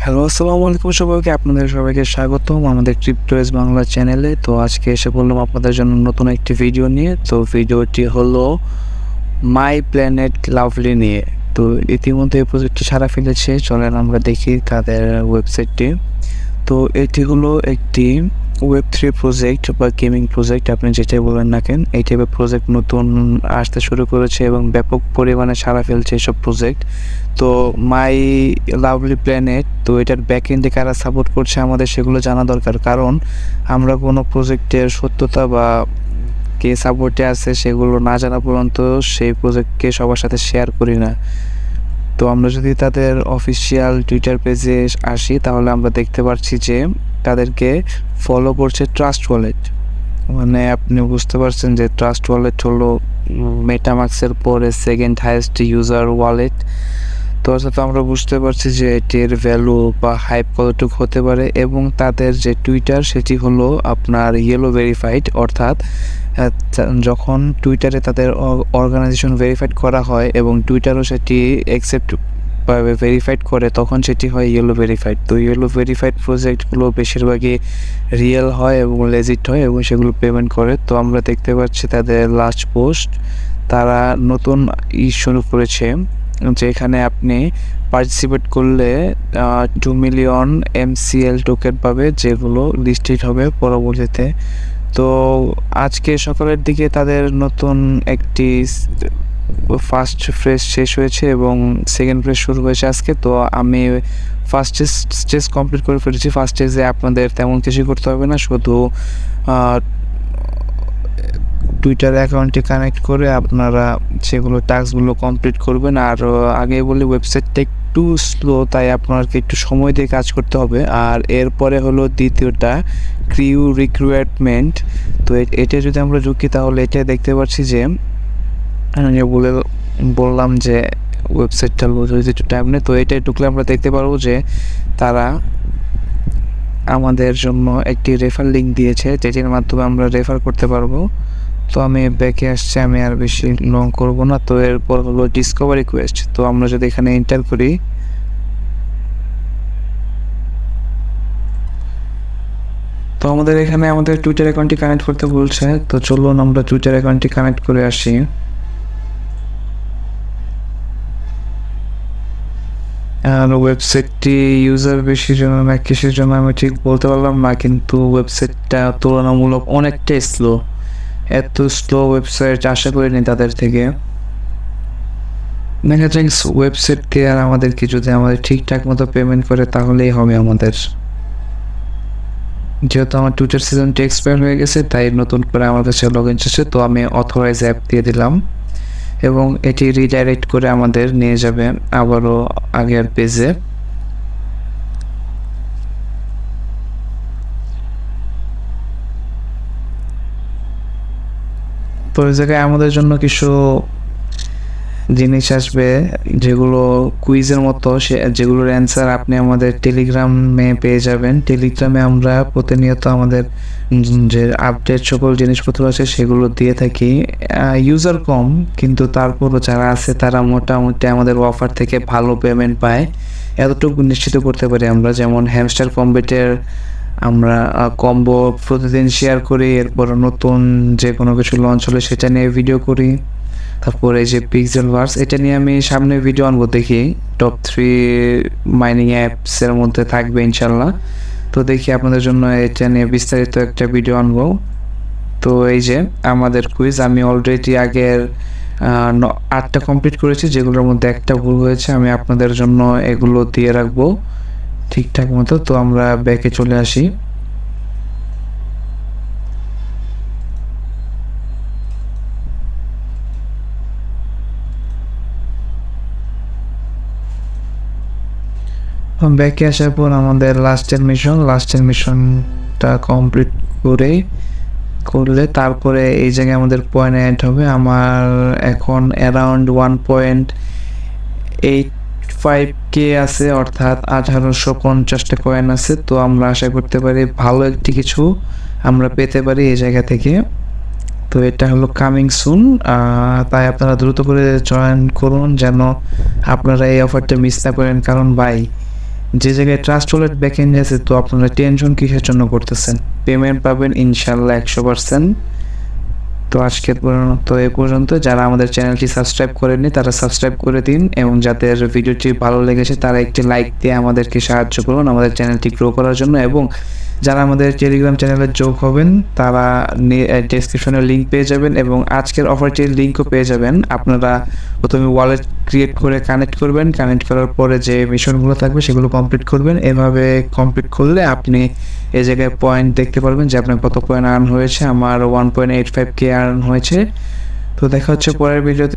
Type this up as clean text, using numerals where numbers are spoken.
Hello, আসসালামু আলাইকুম সবাইকে। আপনাদের সবাইকে স্বাগতম আমাদের ক্রিপ্টোয়েস বাংলা চ্যানেলে। তো আজকে এসে পড়লাম আপনাদের জন্য নতুন একটি ভিডিও নিয়ে। তো ভিডিওটি হলো মাই প্ল্যানেট লাভলি নিয়ে। তো ইতিমধ্যে এই প্রজেক্টটি সাড়া ফেলেছে। চলেন আমরা দেখি তাদের ওয়েবসাইটটি। তো এটি হলো একটি ওয়েব3 প্রজেক্ট বা গেমিং প্রজেক্ট, আপনি যেটাই বলেন না কেন। এই টাইপের প্রজেক্ট নতুন আসতে শুরু করেছে এবং ব্যাপক পরিমাণে সাড়া ফেলছে এসব প্রজেক্ট। তো মাই লাভলি প্ল্যানেট, তো এটার ব্যাক এন্ডে কারা সাপোর্ট করছে আমাদের সেগুলো জানা দরকার, কারণ আমরা কোনো প্রজেক্টের সত্যতা বা কে সাপোর্টে আছে সেগুলো না জানা পর্যন্ত সেই প্রজেক্টকে সবার সাথে শেয়ার করি না। তো আমরা যদি তাদের অফিসিয়াল টুইটার পেজে আসি তাহলে আমরা দেখতে পাচ্ছি যে তাদেরকে ফলো করছে ট্রাস্ট ওয়ালেট। মানে আপনি বুঝতে পারছেন যে ট্রাস্ট ওয়ালেট হলো মেটামাক্সের পরে সেকেন্ড হাইয়েস্ট ইউজার ওয়ালেট। তো অর্থাৎ আমরা বুঝতে পারছি যে এটির ভ্যালু বা হাইপ কতটুকু হতে পারে। এবং তাদের যে টুইটার সেটি হলো আপনার ইয়েলো ভেরিফাইড, অর্থাৎ যখন টুইটারে তাদের অর্গানাইজেশন ভেরিফাইড করা হয় এবং টুইটারও সেটি অ্যাকসেপ্ট বা ভেরিফাইড করে, তখন সেটি হয় ইয়েলো ভেরিফাইড। তো ইয়েলো ভেরিফাইড প্রজেক্টগুলো বেশিরভাগই রিয়েল হয় এবং লেজিট হয় এবং সেগুলো পেমেন্ট করে। তো আমরা দেখতে পাচ্ছি তাদের লাস্ট পোস্ট, তারা নতুন শুরু করেছে যেখানে আপনি পার্টিসিপেট করলে 2 মিলিয়ন MCL টোকেন পাবে, যেগুলো লিস্টেড হবে পরবর্তীতে। তো আজকে সকালের দিকে তাদের নতুন একটি ফার্স্ট ফেজ শেষ হয়েছে এবং সেকেন্ড ফেজ শুরু হয়েছে আজকে। তো আমি ফার্স্ট স্টেজ কমপ্লিট করে ফেলেছি। ফার্স্ট স্টেজে আপনাদের তেমন কিছু করতে হবে না, শুধু টুইটার অ্যাকাউন্টে কানেক্ট করে আপনারা সেগুলো টাস্কগুলো কমপ্লিট করবেন। আর আগে বলি ওয়েবসাইটটা একটু স্লো, তাই আপনাকে একটু সময় দিয়ে কাজ করতে হবে। আর এরপরে হলো দ্বিতীয়টা ক্রিউ রিক্রুটমেন্ট। তো এটা যদি আমরা ঢুকি তাহলে এটা দেখতে পাচ্ছি যে বললাম যে ওয়েবসাইটটা লোড হয়েছে, একটু টাইম নেই। তো এটাই ঢুকলে আমরা দেখতে পারবো যে তারা আমাদের জন্য একটি রেফার লিঙ্ক দিয়েছে, যেটির মাধ্যমে আমরা রেফার করতে পারবো। তো আমি ব্যাকে আসছি, আমি আর বেশি লং করব না। তো এরপর হলো ডিসকভারি কোয়েস্ট। তো আমরা যদি এখানে এন্টার করি, তো আমাদের এখানে আমাদের টুইটার অ্যাকাউন্টটি কানেক্ট করতে বলছে। তো চলুন আমরা টুইটার অ্যাকাউন্টটি কানেক্ট করে আসি। আর ওয়েবসাইটটি ইউজার বেশির জন্য না কিসের জন্য আমি ঠিক বলতে পারলাম না, কিন্তু ওয়েবসাইটটা তুলনামূলক অনেকটাই স্লো। এত স্লো ওয়েবসাইট আশা করিনি তাদের থেকে। দেখা যাক ওয়েবসাইটকে আর আমাদেরকে যদি আমাদের ঠিকঠাক মতো পেমেন্ট করে তাহলেই হবে আমাদের। যেহেতু আমার টুইটার সিজনটি এক্সপায়ার হয়ে গেছে, তাই নতুন করে আমার কাছে লগ ইন এসেছে। তো আমি অথরাইজ অ্যাপ দিয়ে দিলাম এবং এটি রিডাইরেক্ট করে আমাদের নিয়ে যাবে আবারও আগের পেজে। তো এই জায়গায় আমাদের জন্য কিছু জিনিস আসবে যেগুলো কুইজের মতো, যেগুলোর অ্যান্সার আপনি আমাদের টেলিগ্রামে পেয়ে যাবেন। টেলিগ্রামে আমরা প্রতিনিয়ত আমাদের যে আপডেট সকল জিনিসপত্র আছে সেগুলো দিয়ে থাকি। ইউজার কম, কিন্তু তারপরও যারা আছে তারা মোটামুটি আমাদের অফার থেকে ভালো পেমেন্ট পায়, এতটুকু নিশ্চিত করতে পারি আমরা। যেমন হ্যামস্টার কম্বেটের আমরা কম্বো প্রতিদিন শেয়ার করি, এরপর নতুন যে কোনো কিছু লঞ্চ হলে সেটা নিয়ে ভিডিও করি। তারপরে এই যে পিক্সেল ভার্স, এটা নিয়ে আমি সামনে ভিডিও আনবো, দেখি টপ 3 মাইনিং অ্যাপসের মধ্যে থাকবে ইনশাল্লাহ। তো দেখি আপনাদের জন্য এটা নিয়ে বিস্তারিত একটা ভিডিও আনবো। তো এই যে আমাদের কুইজ, আমি অলরেডি আগের 8টা কমপ্লিট করেছি, যেগুলোর মধ্যে একটা ভুল হয়েছে। আমি আপনাদের জন্য এগুলো দিয়ে রাখবো ঠিকঠাক মতো। তো আমরা ব্যাকে চলে আসি। ব্যাকে আসার পর আমাদের লাস্টের মিশনটা কমপ্লিট করলে তারপরে এই জায়গায় আমাদের পয়েন্ট অ্যাড হবে। আমার এখন অ্যারাউন্ড 1.85K আছে, অর্থাৎ 1850টা কয়েন আছে। তো আমরা আশা করতে পারি ভালো একটি কিছু আমরা পেতে পারি এই জায়গা থেকে। তো এটা হলো কামিং সুন, তাই আপনারা দ্রুত করে জয়েন করুন যেন আপনারা এই অফারটা মিস না করেন। কারণ ভাই, যে জায়গায় ট্রাস্ট ওয়ালেট ব্যাকএন্ড আছে, তো আপনারা টেনশন কিসের জন্য করতেছেন? পেমেন্ট পাবেন ইনশাল্লাহ 100%। তো আজকের তো এ পর্যন্ত। যারা আমাদের চ্যানেলটি সাবস্ক্রাইব করেননি তারা সাবস্ক্রাইব করে দিন, এবং যাদের ভিডিওটি ভালো লেগেছে তারা একটি লাইক দিয়ে আমাদেরকে সাহায্য করুন আমাদের চ্যানেলটি গ্রো করার জন্য। এবং যারা আমাদের টেলিগ্রাম চ্যানেলে যোগ হবেন তারা ডেসক্রিপশনে লিঙ্ক পেয়ে যাবেন, এবং আজকের অফারটির লিঙ্কও পেয়ে যাবেন। আপনারা প্রথমে ওয়ালেট ক্রিয়েট করে কানেক্ট করবেন, কানেক্ট করার পরে যে মিশনগুলো থাকবে সেগুলো কমপ্লিট করবেন। এভাবে কমপ্লিট করলে আপনি এই জায়গায় পয়েন্ট দেখতে পারবেন যে আপনার কত পয়েন্ট আর্ন হয়েছে। আমার 1.85K আর্ন হয়েছে। তো দেখা হচ্ছে পরের ভিডিওতে।